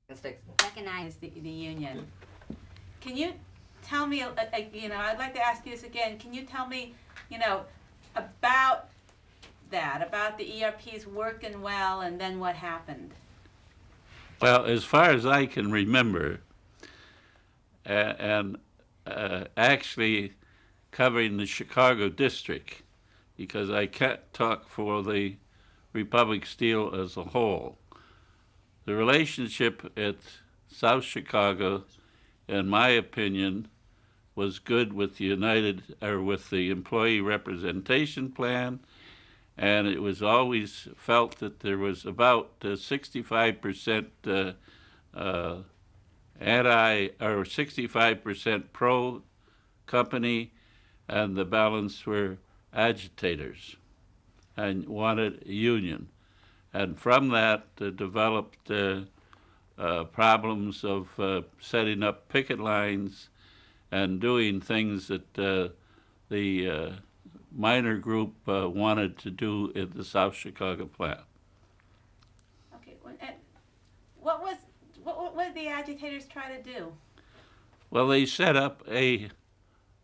Recognize the union. Can you tell me, I'd like to ask you this again. Can you tell me, about that, about the ERPs working well, and then what happened? Well, as far as I can remember, and actually covering the Chicago district, because I can't talk for the Republic Steel as a whole. The relationship at South Chicago, in my opinion, was good with with the employee representation plan, and it was always felt that there was about 65% anti or 65% pro company, and the balance were agitators and wanted a union. And from that developed problems of setting up picket lines and doing things that the minor group wanted to do at the South Chicago plant. Okay, what did the agitators try to do? Well, they set up a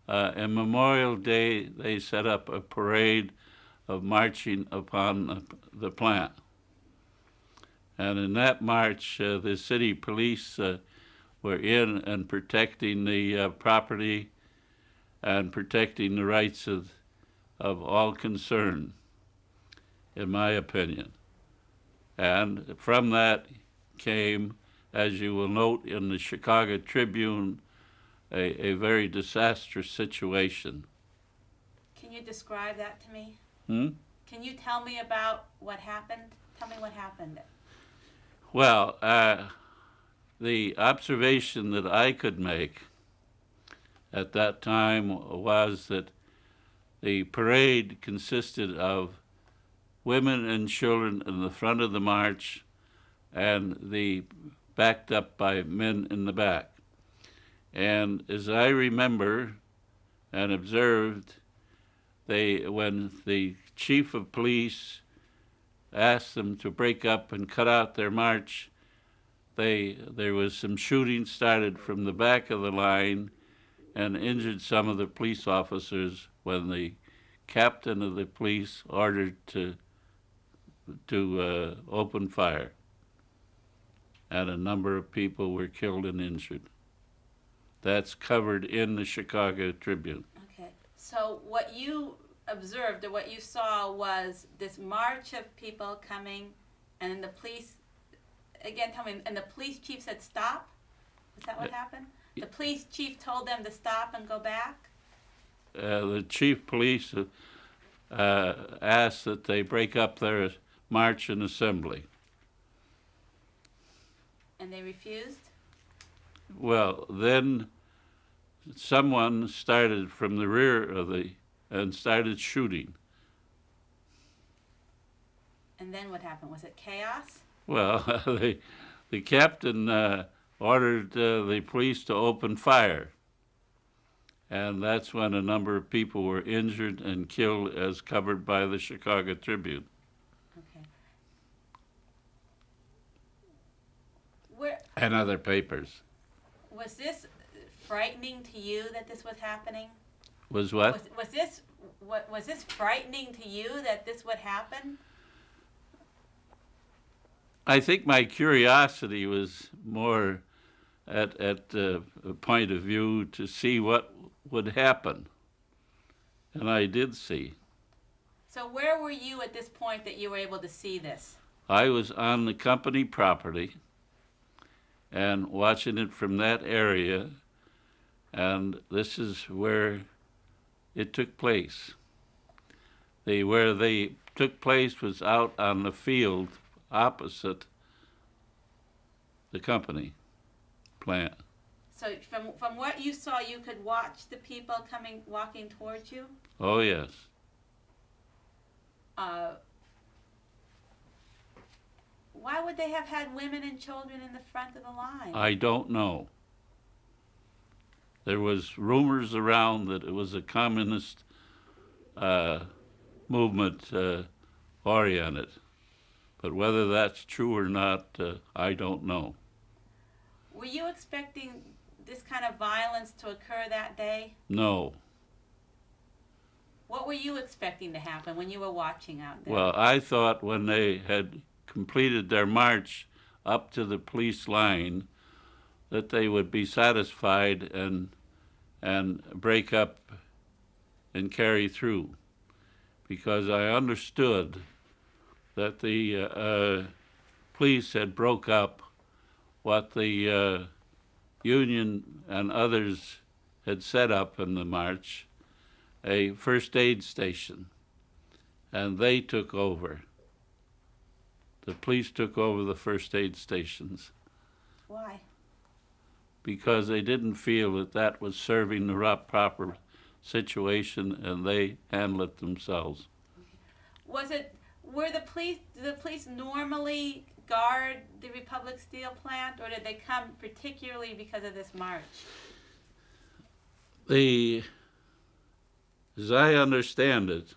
Memorial Day. They set up a parade of marching upon the plant, and in that march, the city police were in and protecting the property and protecting the rights of all concerned, in my opinion. And from that came, as you will note in the Chicago Tribune, a very disastrous situation. Can you describe that to me? Hmm? Can you tell me about what happened? Tell me what happened. Well, the observation that I could make at that time was that the parade consisted of women and children in the front of the march and the backed up by men in the back. And as I remember and observed, when the chief of police asked them to break up and cut out their march, there was some shooting started from the back of the line and injured some of the police officers when the captain of the police ordered to open fire. And a number of people were killed and injured. That's covered in the Chicago Tribune. Okay, so what you observed or what you saw was this march of people coming, and the police, again, tell me, and the police chief said stop? Is that what happened? The police chief told them to stop and go back? The chief police asked that they break up their march and assembly. And they refused? Well, then someone started from the rear and started shooting. And then what happened? Was it chaos? Well, the captain ordered the police to open fire. And that's when a number of people were injured and killed, as covered by the Chicago Tribune. Okay. And other papers. Was this frightening to you that this was happening? Was what? Was this frightening to you that this would happen? I think my curiosity was more at a point of view to see what would happen. And I did see. So where were you at this point that you were able to see this? I was on the company property and watching it from that area, and this is where it took place. Where they took place was out on the field opposite the company plant. So from what you saw, you could watch the people walking towards you? Oh, yes. Why would they have had women and children in the front of the line? I don't know. There was rumors around that it was a communist movement oriented. But whether that's true or not, I don't know. Were you expecting this kind of violence to occur that day? No. What were you expecting to happen when you were watching out there? Well, I thought when they had completed their march up to the police line that they would be satisfied and break up and carry through, because I understood that the police had broke up what the union and others had set up in the march, a first aid station, and they took over. The police took over the first aid stations Why? because they didn't feel that that was serving the proper situation, and they handled it themselves. Were the police normally guard the Republic Steel plant, or did they come particularly because of this march? As I understand it,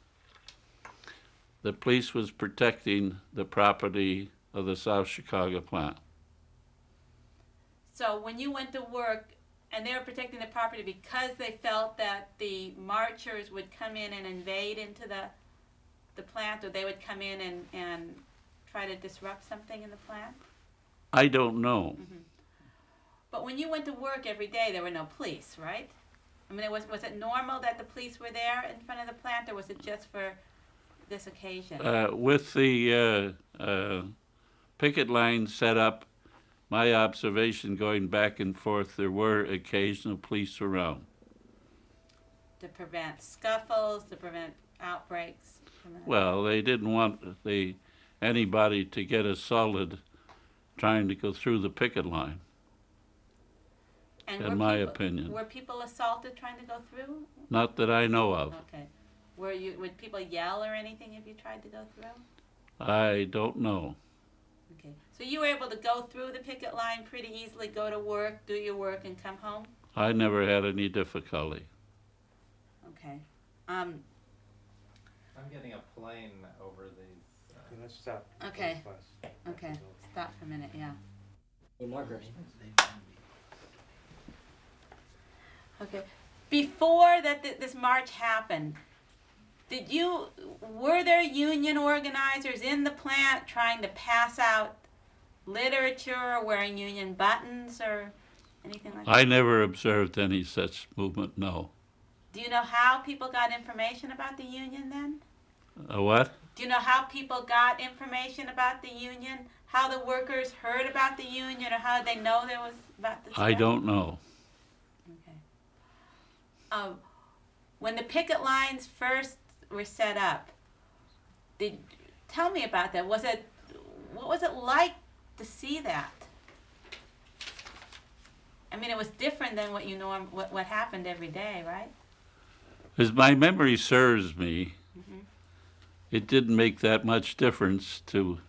the police was protecting the property of the South Chicago plant. So when you went to work and they were protecting the property because they felt that the marchers would come in and invade into the plant, or they would come in and try to disrupt something in the plant? I don't know. Mm-hmm. But when you went to work every day, there were no police, right? I mean, was it normal that the police were there in front of the plant, or was it just for this occasion? With the picket line set up, my observation going back and forth, there were occasional police around. To prevent scuffles, to prevent outbreaks? Well, they didn't want anybody to get assaulted trying to go through the picket line, And in my opinion. Were people assaulted trying to go through? Not that I know of. Okay. Would people yell or anything if you tried to go through? I don't know. Okay. So you were able to go through the picket line pretty easily, go to work, do your work, and come home? I never had any difficulty. Okay. I'm getting a plane over these. Let's stop. Okay. Okay. Stop for a minute, yeah. Hey, Margaret. Okay. Before this march happened, were there union organizers in the plant trying to pass out literature or wearing union buttons or anything like that? I never observed any such movement, no. Do you know how people got information about the union then? A what? Do you know how people got information about the union? How the workers heard about the union, or how did they know there was about this? I don't know. Okay. When the picket lines first were set up, tell me about that. What was it like to see that? I mean, it was different than what happened every day, right? As my memory serves me, Mm-hmm. it didn't make that much difference to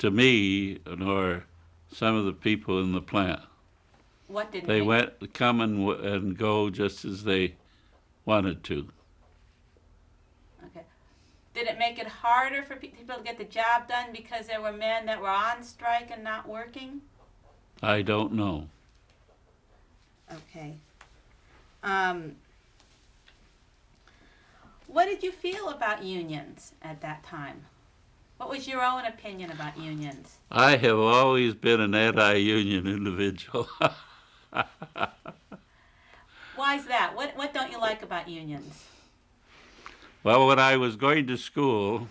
me nor some of the people in the plant. What did They come and go just as they wanted to. Okay. Did it make it harder for people to get the job done because there were men that were on strike and not working? I don't know. Okay. What did you feel about unions at that time? What was your own opinion about unions? I have always been an anti-union individual. Why is that? What don't you like about unions? Well, when I was going to school,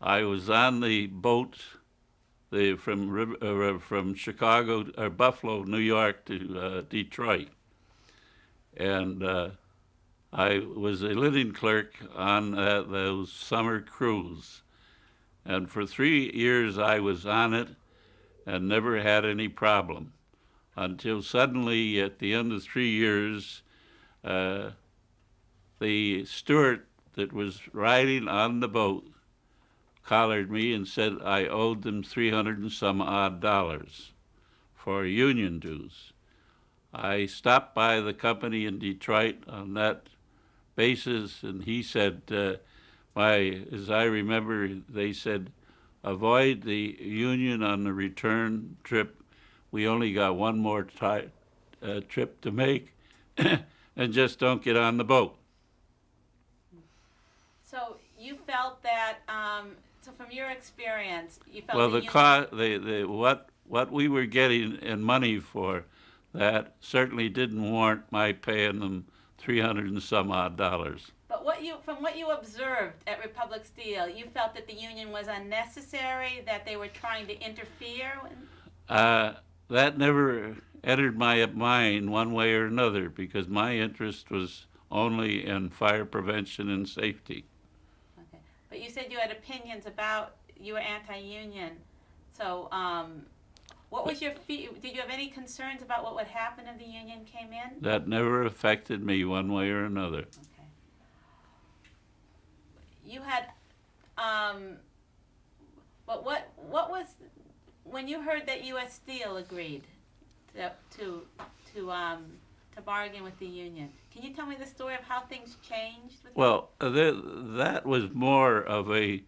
I was on the boat from Chicago or Buffalo, New York to Detroit, and I was a living clerk on those summer cruises, and for 3 years I was on it and never had any problem until suddenly at the end of 3 years, the steward that was riding on the boat collared me and said I owed them $300 and some odd for union dues. I stopped by the company in Detroit on that basis, and he said, as I remember, they said, avoid the union on the return trip. we only got one more trip to make, and just don't get on the boat. So you felt that, so from your experience, you felt Well, the union. what we were getting in money for that certainly didn't warrant my paying them $300 and some odd. But from what you observed at Republic Steel, you felt that the union was unnecessary, that they were trying to interfere. That never entered my mind one way or another because my interest was only in fire prevention and safety. Okay. But you said you had opinions about, you were anti-union. So what was your did you have any concerns about what would happen if the union came in? That never affected me one way or another. Okay. You had, but what was, when you heard that U.S. Steel agreed to bargain with the union, can you tell me the story of how things changed? Well, that was more of a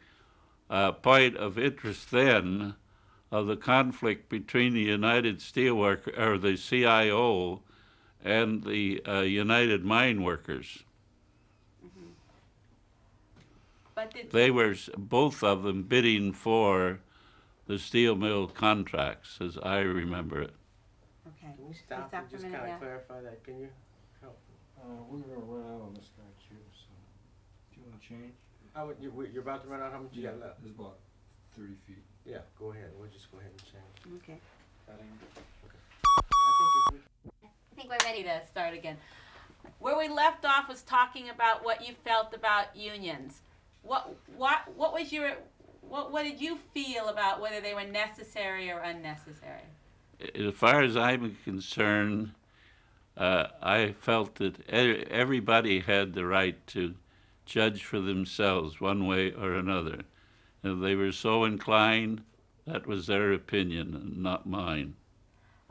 point of interest then of the conflict between the United Steelworkers, or the CIO, and the United Mine Workers. Mm-hmm. But they were both of them bidding for the steel mill contracts, as I remember it. Okay. Can we stop and just kind of clarify that? Can you help? We're gonna run out on this guy too, so do you wanna change? You're about to run out. How much you got left? There's about 30 feet. Yeah, go ahead. We'll just go ahead and change. Okay. I think we're ready to start again. Where we left off was talking about what you felt about unions. What did you feel about whether they were necessary or unnecessary? As far as I'm concerned, I felt that everybody had the right to judge for themselves one way or another. If they were so inclined, that was their opinion, not mine.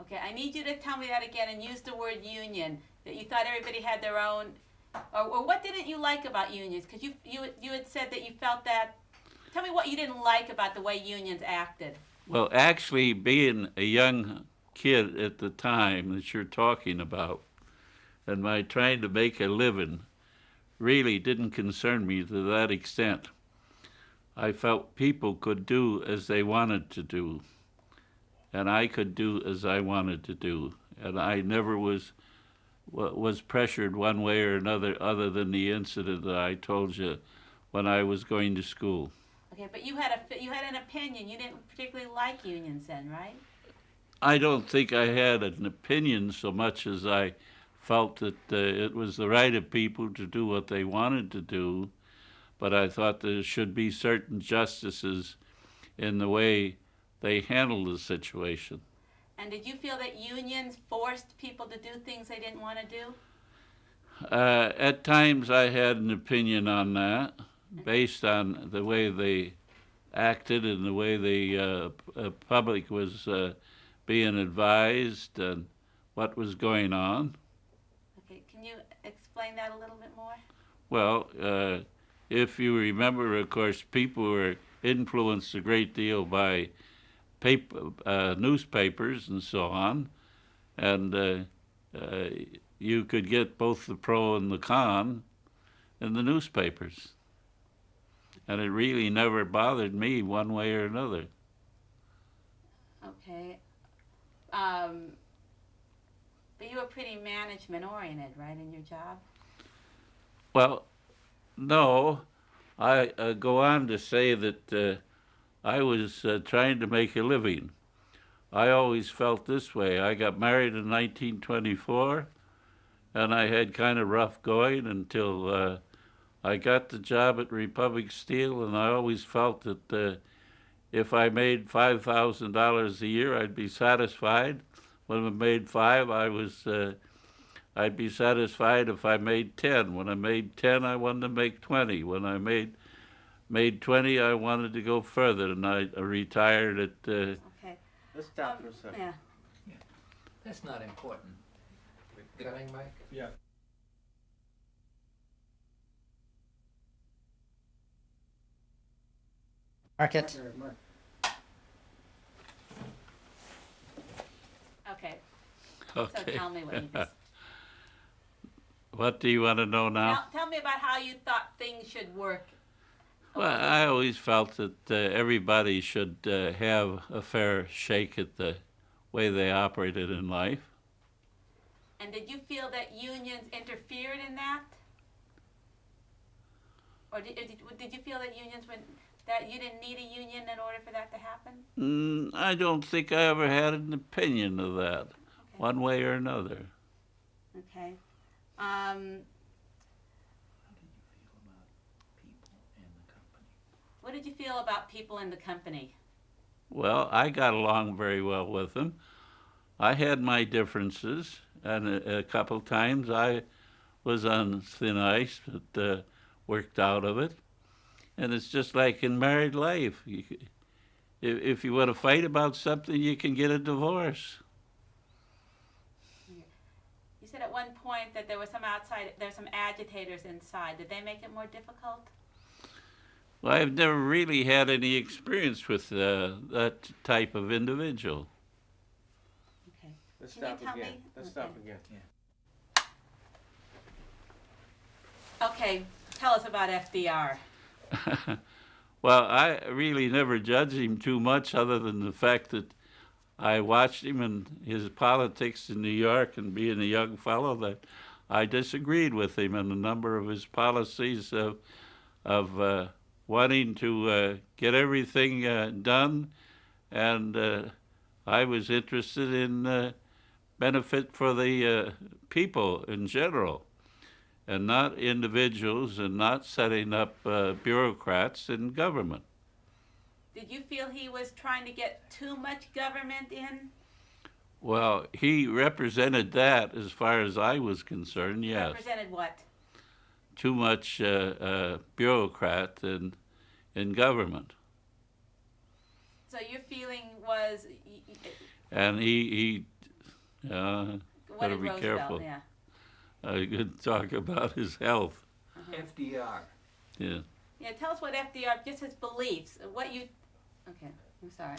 Okay, I need you to tell me that again and use the word union, that you thought everybody had their own, or what didn't you like about unions? Because you had said that you felt that, tell me what you didn't like about the way unions acted. Well, actually, being a young kid at the time that you're talking about, and my trying to make a living, really didn't concern me to that extent. I felt people could do as they wanted to do, and I could do as I wanted to do, and I never was pressured one way or another other than the incident that I told you when I was going to school. Okay, but you had an opinion. You didn't particularly like unions then, right? I don't think I had an opinion so much as I felt that it was the right of people to do what they wanted to do, but I thought there should be certain justices in the way they handled the situation. And did you feel that unions forced people to do things they didn't want to do? At times I had an opinion on that, based on the way they acted and the way the public was being advised and what was going on. Okay, can you explain that a little bit more? Well, if you remember, of course, people were influenced a great deal by newspapers and so on, and you could get both the pro and the con in the newspapers. And it really never bothered me one way or another. Okay. But you were pretty management-oriented, right, in your job? Well, no. I go on to say that I was trying to make a living. I always felt this way. I got married in 1924, and I had kind of rough going until I got the job at Republic Steel, and I always felt that if I made $5,000 a year, I'd be satisfied. When I made $5,000, I'd be satisfied if I made 10. When I made 10, I wanted to make 20. When I made 20, I wanted to go further, and I retired at. Okay. Let's stop for a second. Yeah. That's not important. Getting, Mike? Yeah. Mark it. Okay. So tell me what you just, What do you want to know now? tell me about how you thought things should work. Well, I always felt that everybody should have a fair shake at the way they operated in life. And did you feel that unions interfered in that? Or did you feel that that you didn't need a union in order for that to happen? I don't think I ever had an opinion of that, Okay. one way or another. Okay. What did you feel about people in the company? Well, I got along very well with them. I had my differences, and a couple times I was on thin ice, but worked out of it. And it's just like in married life. If you want to fight about something, you can get a divorce. You said at one point that there were some agitators inside. Did they make it more difficult? Well, I've never really had any experience with that type of individual. Okay. Let's Can you stop tell again. me? Let's Okay. stop again. Okay, tell us about FDR. Well, I really never judged him too much other than the fact that I watched him and his politics in New York, and being a young fellow, that I disagreed with him in a number of his policies of wanting to get everything done, and I was interested in benefit for the people in general, and not individuals, and not setting up bureaucrats in government. Did you feel he was trying to get too much government in? Well, he represented that as far as I was concerned, yes. Represented what? Too much bureaucrat in government. So your feeling was, And he what gotta did be Roosevelt? careful. Yeah. I could talk about his health. FDR. Yeah. Yeah, tell us what FDR, just his beliefs, what you, okay, I'm sorry.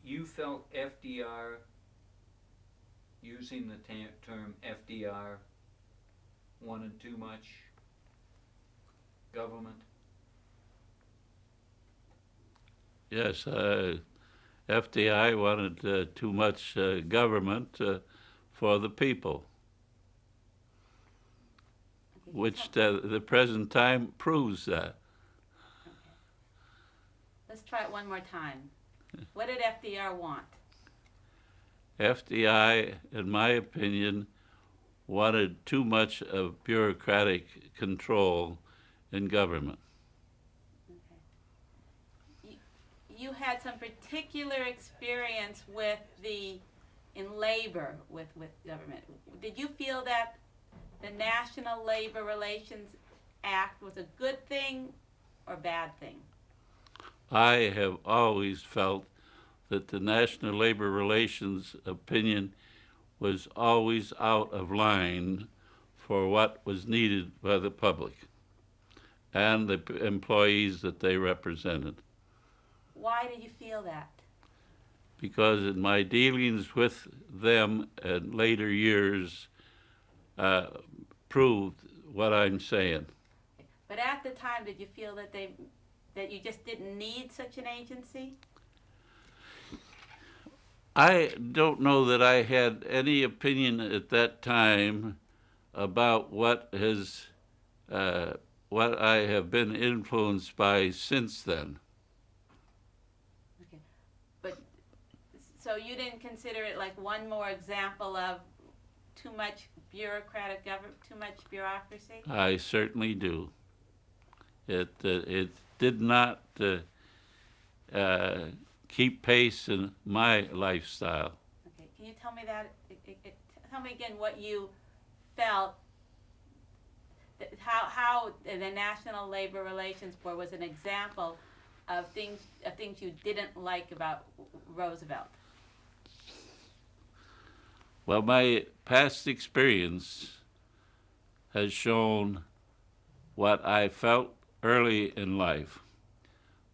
You felt FDR, using the term FDR, wanted too much government? Yes, FDI wanted too much government for the people, Okay, which tell- the present time proves that. okay. Let's try it one more time. What did FDR want? FDI, in my opinion, wanted too much of bureaucratic control in government. Okay. You had some particular experience in labor with government. Did you feel that the National Labor Relations Act was a good thing or bad thing? I have always felt that the National Labor Relations opinion was always out of line for what was needed by the public and the employees that they represented. Why did you feel that? Because in my dealings with them in later years proved what I'm saying. But at the time, did you feel that you just didn't need such an agency? I don't know that I had any opinion at that time about what I have been influenced by since then. Okay. But, so you didn't consider it like one more example of too much bureaucratic government, too much bureaucracy? I certainly do. It did not keep pace in my lifestyle. Okay, can you tell me that? Tell me again what you felt, how the National Labor Relations Board was an example of things you didn't like about Roosevelt. Well, my past experience has shown what I felt early in life,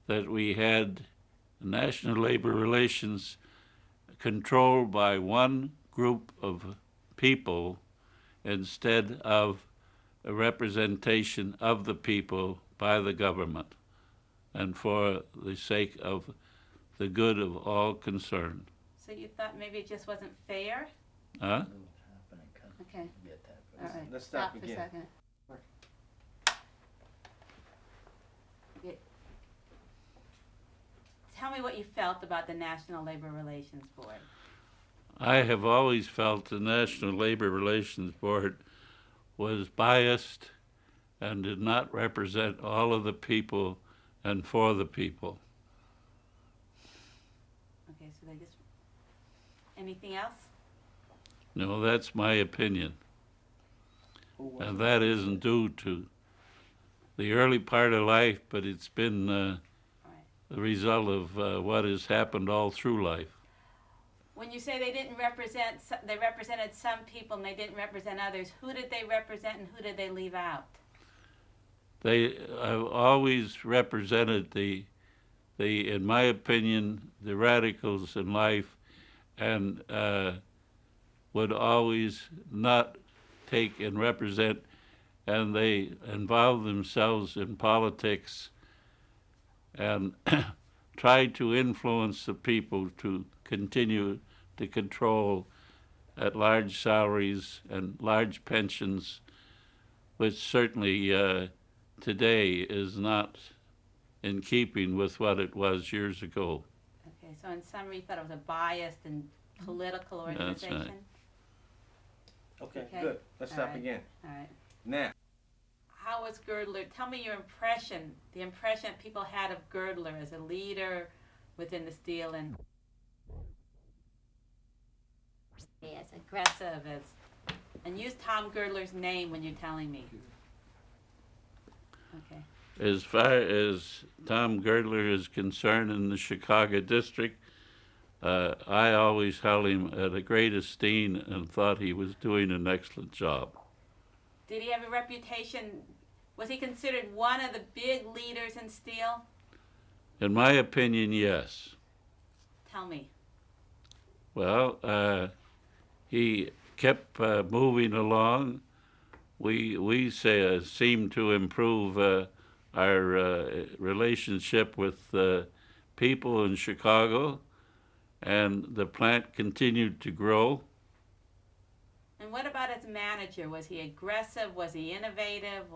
that we had the National Labor Relations controlled by one group of people instead of a representation of the people by the government, and for the sake of the good of all concerned. So you thought maybe it just wasn't fair? Huh? Okay, all right. Let's stop for a again. second. Okay. Tell me what you felt about the National Labor Relations Board. I have always felt the National Labor Relations Board was biased and did not represent all of the people and for the people. Okay, so they just, anything else? No, that's my opinion. And that isn't due to the early part of life, but it's been the result of what has happened all through life. When you say they didn't represent, they represented some people and they didn't represent others, who did they represent and who did they leave out? They have always represented in my opinion, the radicals in life, and would always not take and represent, and they involve themselves in politics and try to influence the people to continue to control at large salaries and large pensions, which certainly today is not in keeping with what it was years ago. Okay, so in summary, you thought it was a biased and political That's organization? right. Okay, Okay. good. Let's All stop right. again. All right. Now, How was Girdler, tell me your impression, the impression people had of Girdler as a leader within the steel and as aggressive as, and use Tom Girdler's name when you're telling me. Okay. As far as Tom Girdler is concerned in the Chicago district, I always held him at a great esteem and thought he was doing an excellent job. Did he have a reputation, was he considered one of the big leaders in steel? In my opinion, yes. Tell me. Well, he kept moving along. We seemed to improve our relationship with people in Chicago, and the plant continued to grow. And what about his manager? Was he aggressive? Was he innovative?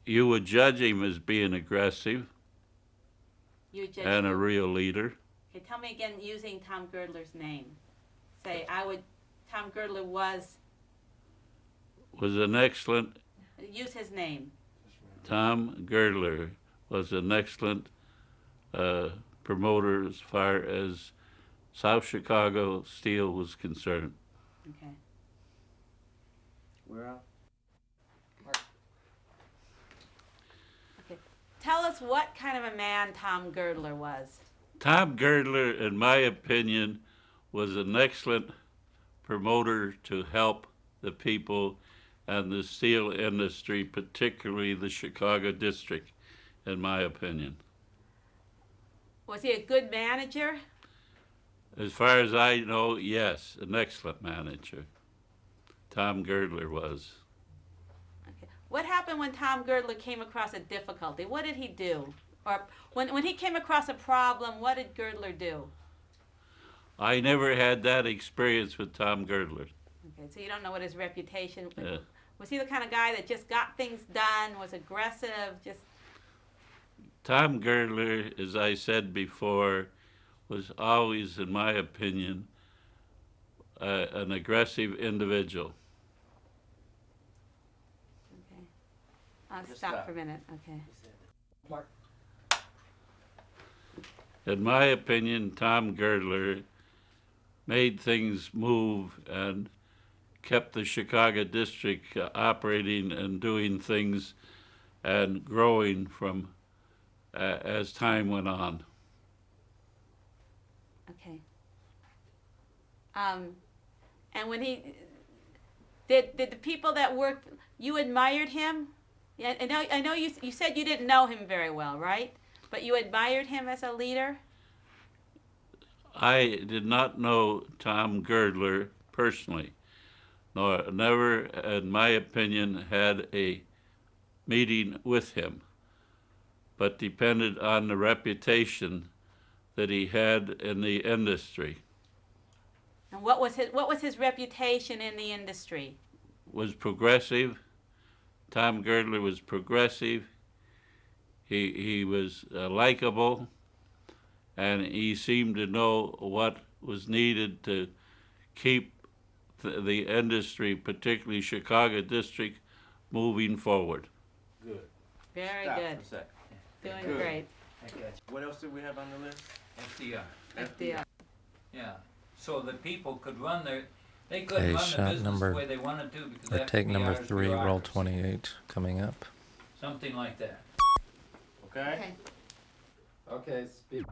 You would judge him as being aggressive You judge and a him? real leader. Okay, tell me again using Tom Girdler's name. Say, Tom Girdler was, An excellent, use his name. Tom Girdler was an excellent promoter as far as South Chicago steel was concerned. Okay. we're out. Okay. Tell us what kind of a man Tom Girdler was. Tom Girdler, in my opinion, was an excellent promoter to help the people and the steel industry, particularly the Chicago district, in my opinion. Was he a good manager? As far as I know, yes, an excellent manager. Tom Girdler was. Okay. What happened when Tom Girdler came across a difficulty? What did he do? Or when he came across a problem, what did Girdler do? I never had that experience with Tom Girdler. Okay, so you don't know what his reputation. Yeah. Was he the kind of guy that just got things done? Was aggressive? Just Tom Girdler, as I said before, was always, in my opinion, an aggressive individual. okay. I'll Just stop stop. for a minute. Okay. Mark? In my opinion, Tom Girdler made things move and kept the Chicago district operating and doing things and growing from as time went on. Okay. And when he did the people that worked, you admired him? Yeah, I know you said you didn't know him very well, right? But you admired him as a leader? I did not know Tom Girdler personally, nor never, in my opinion, had a meeting with him, but depended on the reputation that he had in the industry. And what was his reputation in the industry? Was progressive. Tom Girdler was progressive. He was likable, and he seemed to know what was needed to keep the industry, particularly Chicago district, moving forward. Good. Very Stop good. for a sec. Doing Good. great. I got you. What else did we have on the list? FDR. FDR. Yeah, so that people could run their, they couldn't Okay, run the shot business the number, way they wanted to because or take number FDR is 3, roll bureaucracy. 28 coming up. Something like that. Okay? Okay, speak.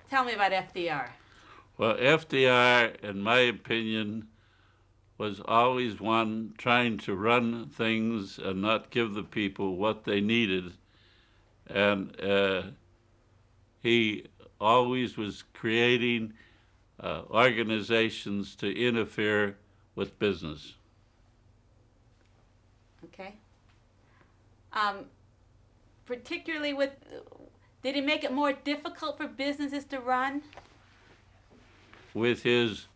Tell me about FDR. Well, FDR, in my opinion, was always one trying to run things and not give the people what they needed. And he always was creating organizations to interfere with business. Okay. Particularly with, did he make it more difficult for businesses to run? With his,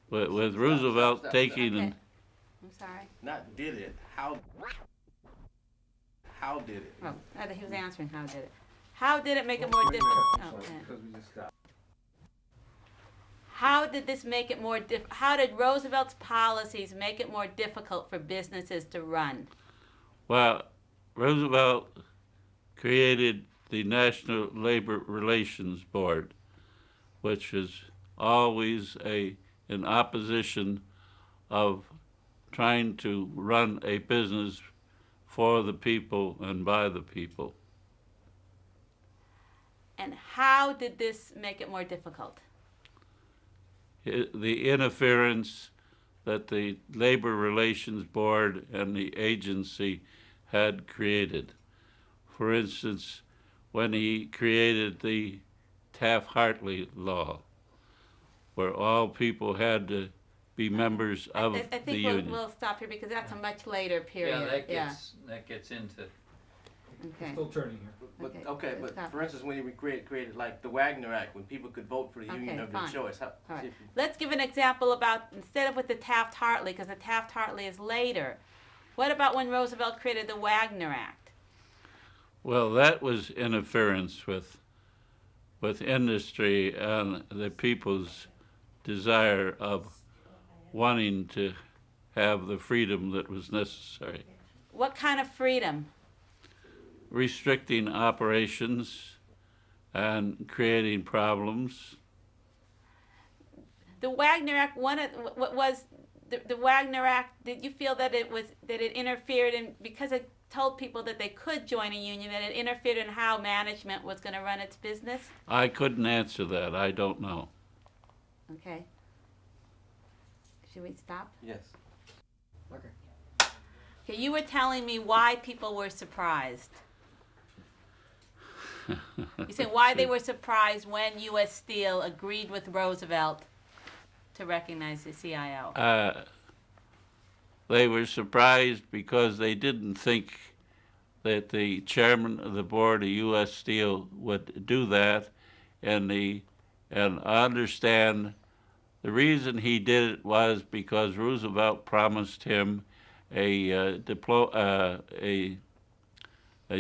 with Roosevelt stop. taking Okay. and I'm sorry. Not did it. How did it? Oh, I thought he was answering how did it. How did it make it more difficult? Oh, okay. Because we just stopped. How did this make it more how did Roosevelt's policies make it more difficult for businesses to run? well, Roosevelt created the National Labor Relations Board, which is always in opposition of trying to run a business for the people and by the people. And how did this make it more difficult? The interference that the Labor Relations Board and the agency had created. For instance, when he created the Taft-Hartley law, where all people had to be members of I the think union. we'll stop here because that's a much later period. Yeah, that gets into, Okay. Still turning here. But, Okay, okay, let's but stop. for instance, when we created like the Wagner Act, when people could vote for the Okay, union of their fine. choice. How, All right. see if you- Let's give an example about, instead of with the Taft-Hartley, because the Taft-Hartley is later. What about when Roosevelt created the Wagner Act? Well, that was interference with industry and the people's desire of wanting to have the freedom that was necessary. What kind of freedom? Restricting operations and creating problems. The Wagner Act, what was the Wagner Act? Did you feel that it interfered in, because it told people that they could join a union, that it interfered in how management was going to run its business? I couldn't answer that. I don't know. Okay. Should we stop? Yes. Okay. Okay, you were telling me why people were surprised. You said why they were surprised when U.S. Steel agreed with Roosevelt to recognize the CIO. They were surprised because they didn't think that the chairman of the board of U.S. Steel would do that, and I understand the reason he did it was because Roosevelt promised him a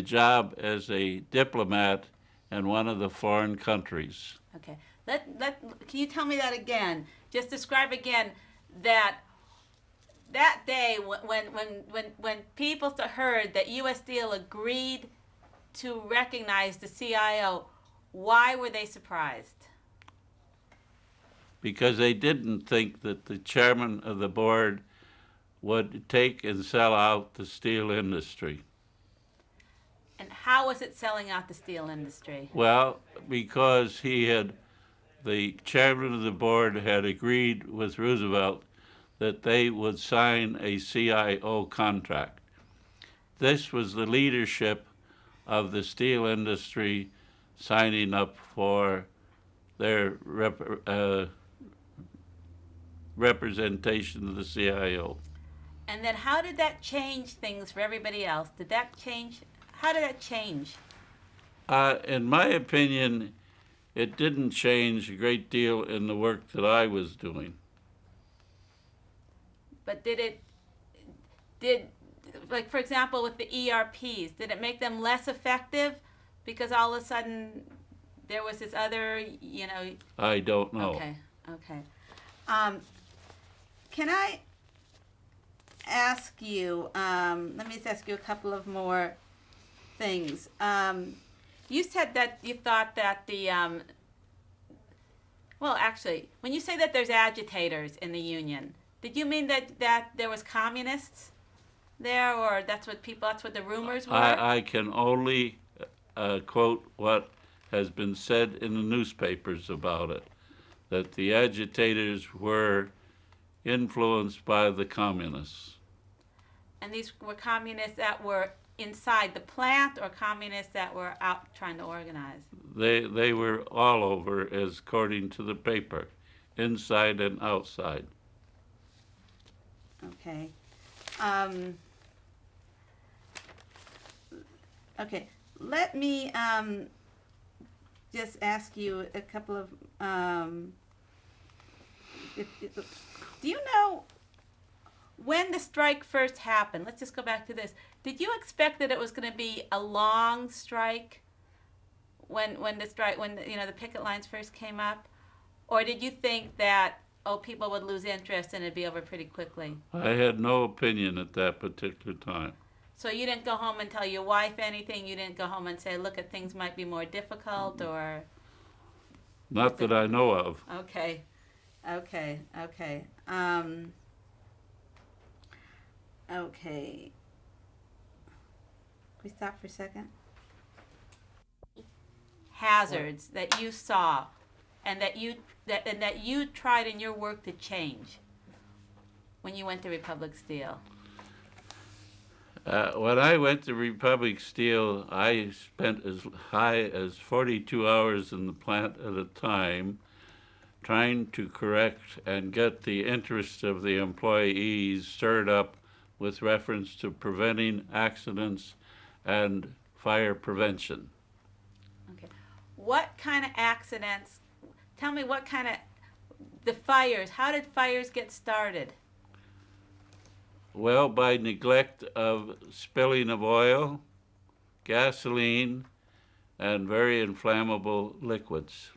job as a diplomat in one of the foreign countries. Okay. Can you tell me that again? Just describe again that day when people heard that U.S. Steel agreed to recognize the CIO, why were they surprised? Because they didn't think that the chairman of the board would take and sell out the steel industry. And how was it selling out the steel industry? Well, because the chairman of the board had agreed with Roosevelt that they would sign a CIO contract. this was the leadership of the steel industry signing up for their representation of the CIO. And then how did that change things for everybody else? Did that change? How did that change? In my opinion, it didn't change a great deal in the work that I was doing. But like for example with the ERPs, did it make them less effective because all of a sudden there was this other, I don't know. Okay. Can I ask you, let me just ask you a couple of more things. You said that you thought that well, actually, when you say that there's agitators in the union, did you mean that there was communists there, or that's what the rumors were? I can only quote what has been said in the newspapers about it, that the agitators were influenced by the communists. And these were communists that were inside the plant, or communists that were out trying to organize? They were all over, as according to the paper, inside and outside. Okay. Okay. Let me just ask you a couple of. Do you know when the strike first happened? Let's just go back to this. Did you expect that it was going to be a long strike when the picket lines first came up, or did you think that people would lose interest and it'd be over pretty quickly? I had no opinion at that particular time. So you didn't go home and tell your wife anything? You didn't go home and say, look, things might be more difficult, or? Not that I know of. Okay. Okay. We stop for a second. Hazards that you saw, and that you tried in your work to change when you went to Republic Steel. When I went to Republic Steel, I spent as high as 42 hours in the plant at a time, trying to correct and get the interests of the employees stirred up with reference to preventing accidents and fire prevention. Okay. What kind of accidents? Tell me the fires. How did fires get started? Well, by neglect of spilling of oil, gasoline, and very inflammable liquids.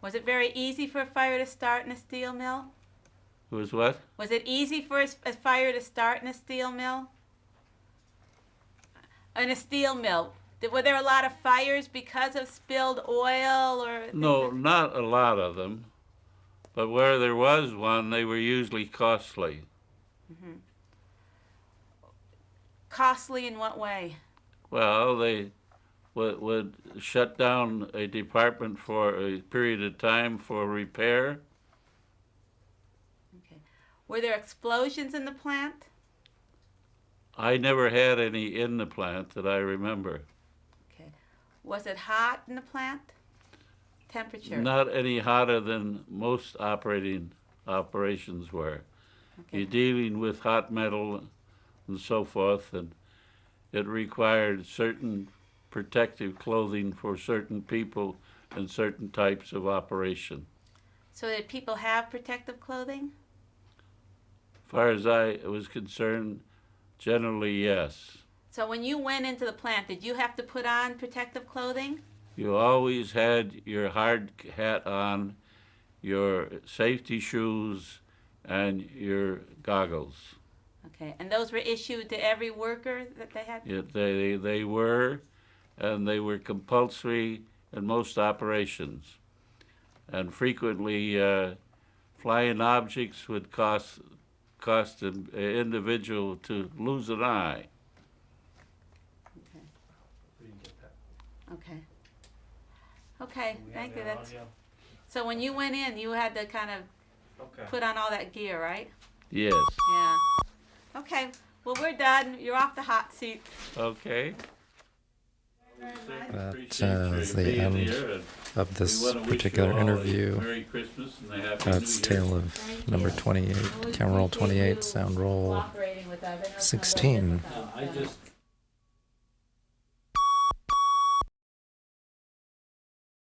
Was it very easy for a fire to start in a steel mill? It was what? Was it easy for a fire to start in a steel mill? In a steel mill, were there a lot of fires because of spilled oil or? No, not a lot of them. But where there was one, they were usually costly. Mm-hmm. Costly in what way? Well, they would shut down a department for a period of time for repair. Okay. Were there explosions in the plant? I never had any in the plant that I remember. Okay. Was it hot in the plant? Temperature? Not any hotter than most operations were. Okay. You're dealing with hot metal and so forth, and it required certain protective clothing for certain people and certain types of operation. So did people have protective clothing? As far as I was concerned, generally yes. So when you went into the plant, did you have to put on protective clothing? You always had your hard hat on, your safety shoes, and your goggles. Okay, and those were issued to every worker that they had? Yeah, they were, and they were compulsory in most operations. And frequently, flying objects would cost an individual to lose an eye. Okay. We didn't get that. Okay. Okay, thank you. So when you went in, you had to kind of Okay. put on all that gear, right? Yes. Yeah. Okay. Well, we're done. You're off the hot seat. Okay. That is the end of this particular interview. Merry Christmas and a Happy That's New Year. tale of number 28, camera roll 28, sound roll Cooperating with us. I know it's not very 16. difficult, I so. just